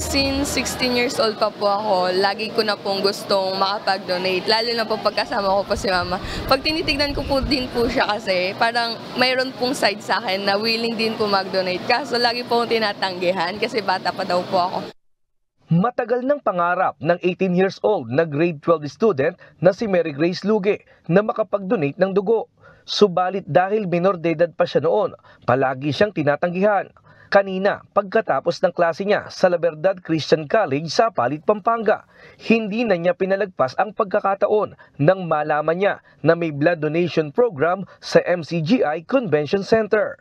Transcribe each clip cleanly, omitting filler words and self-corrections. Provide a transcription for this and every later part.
Since 16 years old pa po ako, lagi ko na pong gustong makapag-donate, lalo na po pagkasama ko po si mama. Pag tinitignan ko po din po siya kasi, parang mayroon pong side sa akin na willing din po mag-donate. Kaso lagi po akong tinatanggihan kasi bata pa daw po ako. Matagal ng pangarap ng 18 years old na grade 12 student na si Mary Grace Luge na makapag-donate ng dugo. Subalit dahil minor de edad pa siya noon, palagi siyang tinatanggihan. Kanina, pagkatapos ng klase niya sa La Verdad Christian College sa Apalit, Pampanga, hindi na niya pinalagpas ang pagkakataon nang malaman niya na may blood donation program sa MCGI Convention Center.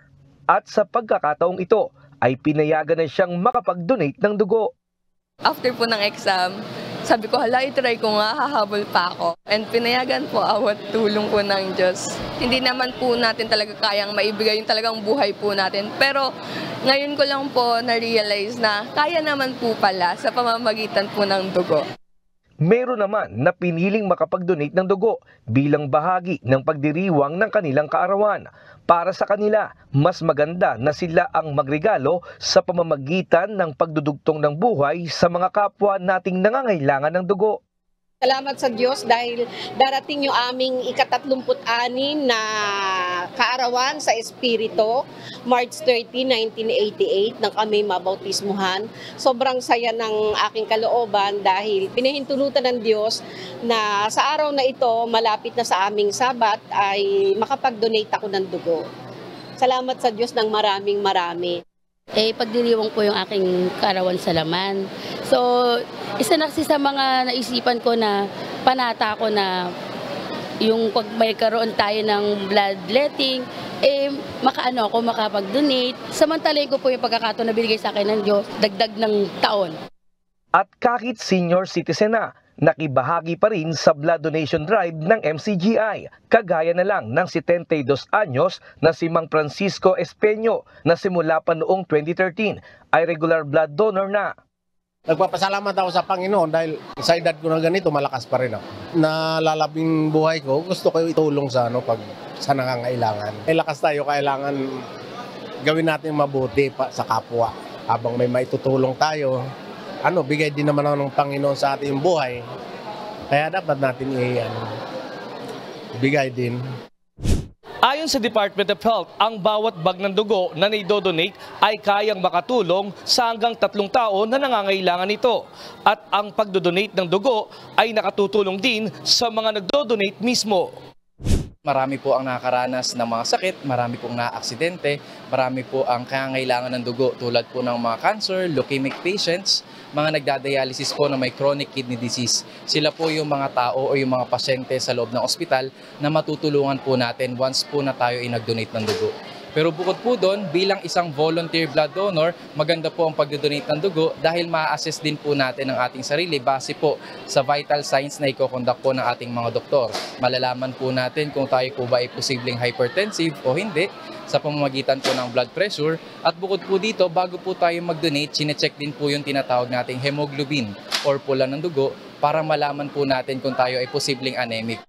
At sa pagkakataong ito, ay pinayagan na siyang makapag-donate ng dugo. After po ng exam, sabi ko, hala, itry ko nga, hahabol pa ako. And pinayagan po, awat tulong po ng Diyos. Hindi naman po natin talaga kayang maibigay yung talagang buhay po natin. Pero ngayon ko lang po na-realize na kaya naman po pala sa pamamagitan po ng dugo. Meron naman na piniling makapag-donate ng dugo bilang bahagi ng pagdiriwang ng kanilang kaarawan. Para sa kanila, mas maganda na sila ang magregalo sa pamamagitan ng pagdudugtong ng buhay sa mga kapwa nating nangangailangan ng dugo. Salamat sa Diyos dahil darating yung aming ika-36 na kaarawan sa Espiritu, March 30, 1988, nang kami mabautismuhan. Sobrang saya ng aking kalooban dahil pinahintulutan ng Diyos na sa araw na ito, malapit na sa aming Sabat, ay makapag-donate ako ng dugo. Salamat sa Diyos ng maraming marami. Pagdiriwang po yung aking kaarawan sa laman. So, isa na kasi sa mga naisipan ko na panata ko na yung pag may karoon tayo ng bloodletting, makaano ako makapag-donate. Samantalahin ko po yung pagkakataon na binigay sa akin ng Diyos, dagdag ng taon. At kahit senior citizen na, nakibahagi pa rin sa blood donation drive ng MCGI. Kagaya na lang ng 72 anyos na si Mang Francisco Espeño na simula pa noong 2013 ay regular blood donor na. Nagpapasalamat ako sa Panginoon dahil sa edad ko na ganito, malakas pa rin ako. Nalalabing buhay ko, gusto ko itulong sa sa nangangailangan. May lakas tayo, kailangan gawin natin mabuti sa kapwa. Habang may maitutulong tayo, bigay din naman ng Panginoon sa ating buhay. Kaya dapat natin bigay din. Ayon sa Department of Health, ang bawat bag ng dugo na naidodonate ay kayang makatulong sa hanggang 3 taon na nangangailangan nito. At ang pagdodonate ng dugo ay nakatutulong din sa mga nagdodonate mismo. Marami po ang nakakaranas ng mga sakit, marami pong naaksidente, marami po ang kangangailangan ng dugo tulad po ng mga cancer, leukemic patients, mga nagdadialysis po na may chronic kidney disease. Sila po yung mga tao o yung mga pasyente sa loob ng ospital na matutulungan po natin once po na tayo ay nag-donate ng dugo. Pero bukod po doon, bilang isang volunteer blood donor, maganda po ang pag-donate ng dugo dahil ma-assess din po natin ang ating sarili base po sa vital signs na iko-conduct po ng ating mga doktor. Malalaman po natin kung tayo po ba ay posibleng hypertensive o hindi sa pamamagitan po ng blood pressure. At bukod po dito, bago po tayo mag-donate, chinecheck din po yung tinatawag nating hemoglobin or pula ng dugo para malaman po natin kung tayo ay posibleng anemic.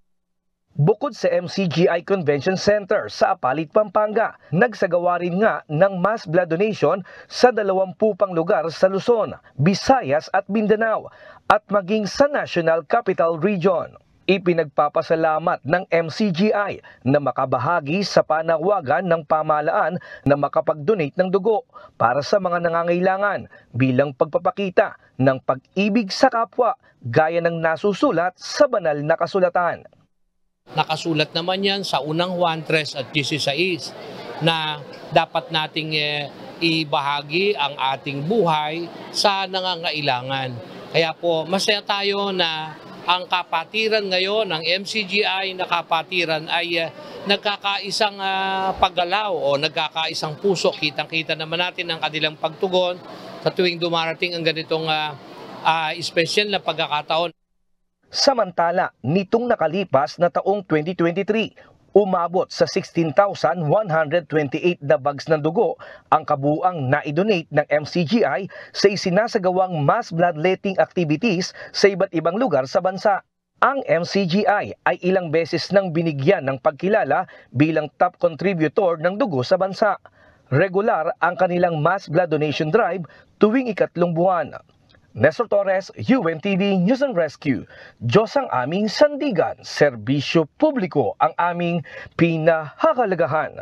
Bukod sa MCGI Convention Center sa Apalit, Pampanga, nagsagawa rin nga ng mass blood donation sa 20 pang lugar sa Luzon, Visayas at Mindanao at maging sa National Capital Region. Ipinagpapasalamat ng MCGI na makabahagi sa panawagan ng pamahalaan na makapag-donate ng dugo para sa mga nangangailangan bilang pagpapakita ng pag-ibig sa kapwa gaya ng nasusulat sa banal na kasulatan. Nakasulat naman yan sa unang Juan 3 at 16 na dapat nating ibahagi ang ating buhay sa nangangailangan. Kaya po masaya tayo na ang kapatiran ngayon, ang MCGI na kapatiran ay nagkakaisang paggalaw o nagkakaisang puso. Kitang-kita naman natin ang kanilang pagtugon sa tuwing dumarating ang ganitong espesyal na pagkakataon. Samantala, nitong nakalipas na taong 2023, umabot sa 16,128 na bags ng dugo ang kabuuang naidonate ng MCGI sa isinasagawang mass bloodletting activities sa iba't ibang lugar sa bansa. Ang MCGI ay ilang beses nang binigyan ng pagkilala bilang top contributor ng dugo sa bansa. Regular ang kanilang mass blood donation drive tuwing ikatlong buwan. Nestor Torres, UNTV News and Rescue. Diyos ang aming sandigan, serbisyo publiko ang aming pinahahalagahan.